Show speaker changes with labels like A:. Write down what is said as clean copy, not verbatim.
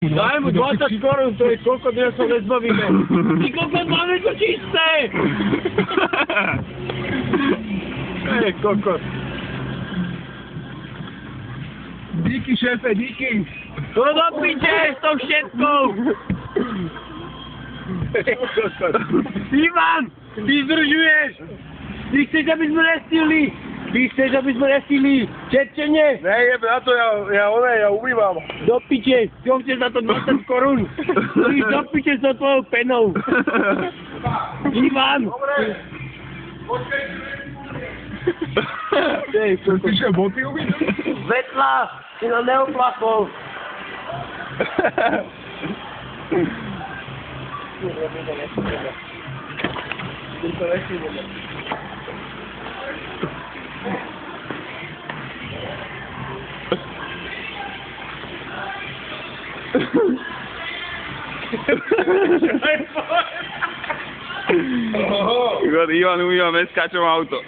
A: Daj mu 20 korún, to je koľko dňa sa nezbavíme. Ty kokot, máme to čisté! Ej, kokot.
B: Díky, šéfe, díky.
A: To do piče s tou všetkou! Ivan, ty zdržuješ! Ty chceš, aby sme nestihli! Ty chceš, aby sme nestihli! Čerčenie!
B: Nejebe na to, ja umývam.
A: Do piče! Čo chceš za to 20 korún? Ty do piče s tvojou penou! Ivan!
B: Počkej.
A: Ej, kokot.
B: Ty čo, boty umývam?
A: Svetla! Si nám neoplachol!
C: Ivan umýva bez skáčom auto.